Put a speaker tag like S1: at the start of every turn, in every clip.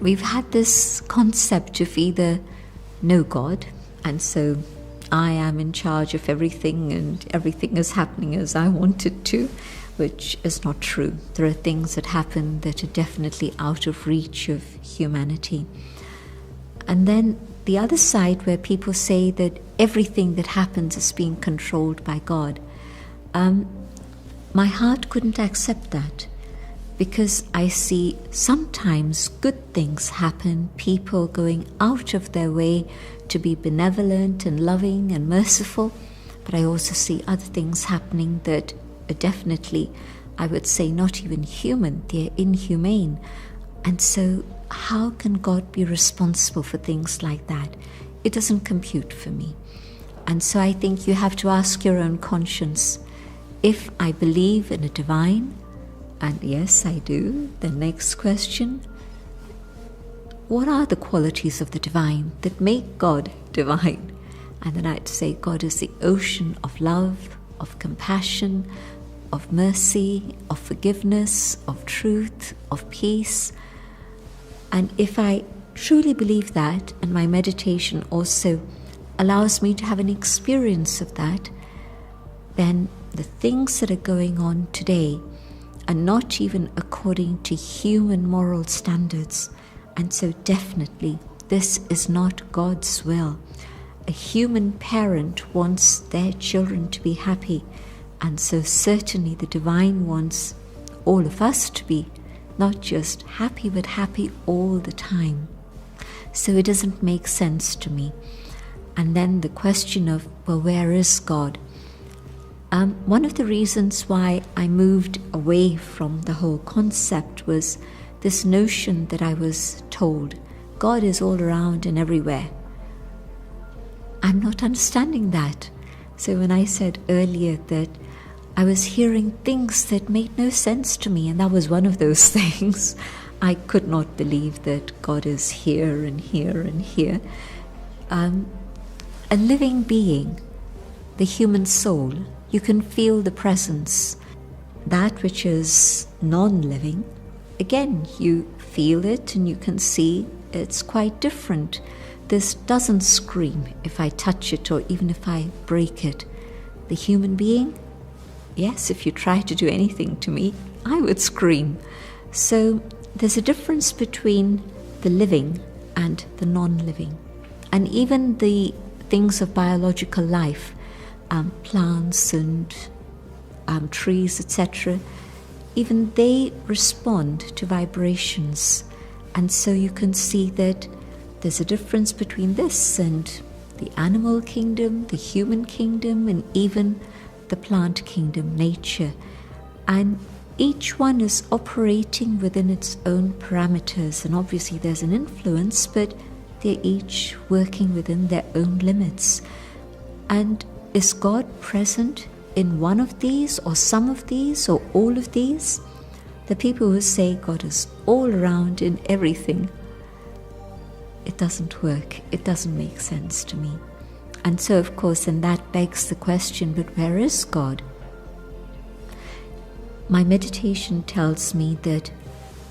S1: we've had this concept of either no God, and so I am in charge of everything and everything is happening as I want it to, which is not true. There are things that happen that are definitely out of reach of humanity. And then the other side, where people say that everything that happens is being controlled by God. My heart couldn't accept that, because I see sometimes good things happen, people going out of their way to be benevolent and loving and merciful, but I also see other things happening that are definitely, I would say, not even human, they're inhumane. And so how can God be responsible for things like that? It doesn't compute for me. And so I think you have to ask your own conscience, if I believe in a divine, and yes, I do, the next question, what are the qualities of the divine that make God divine? And then I'd say God is the ocean of love, of compassion, of mercy, of forgiveness, of truth, of peace. And if I truly believe that, and my meditation also allows me to have an experience of that, then the things that are going on today are not even according to human moral standards. And so definitely this is not God's will. A human parent wants their children to be happy, and so certainly the divine wants all of us to be not just happy, but happy all the time. So it doesn't make sense to me. And then the question of, well, where is God? One of the reasons why I moved away from the whole concept was this notion that I was told, God is all around and everywhere. I'm not understanding that. So when I said earlier that I was hearing things that made no sense to me, and that was one of those things, I could not believe that God is here and here and here. A living being, the human soul, you can feel the presence. That which is non-living, again, you feel it and you can see it's quite different. This doesn't scream if I touch it or even if I break it. The human being, yes, if you try to do anything to me, I would scream. So there's a difference between the living and the non-living. And even the things of biological life, plants and trees, etc., even they respond to vibrations. And so you can see that there's a difference between this and the animal kingdom, the human kingdom, and even the plant kingdom, nature. And each one is operating within its own parameters. And obviously there's an influence, but they're each working within their own limits. And is God present in one of these, or some of these, or all of these? The people who say God is all around in everything, it doesn't work. It doesn't make sense to me. And so, of course, then that begs the question, but where is God? My meditation tells me that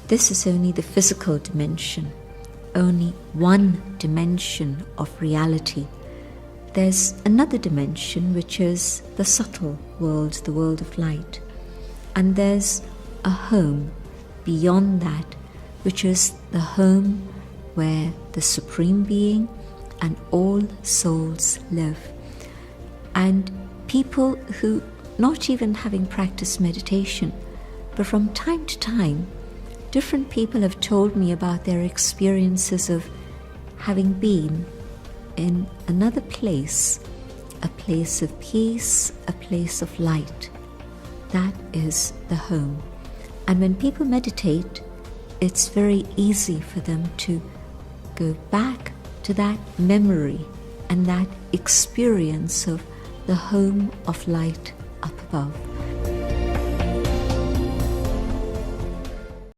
S1: this is only the physical dimension, only one dimension of reality. There's another dimension, which is the subtle world, the world of light. And there's a home beyond that, which is the home where the Supreme Being and all souls live. And people who, not even having practiced meditation, but from time to time, different people have told me about their experiences of having been in another place, a place of peace, a place of light. That is the home. And when people meditate, it's very easy for them to go back to that memory and that experience of the home of light up above.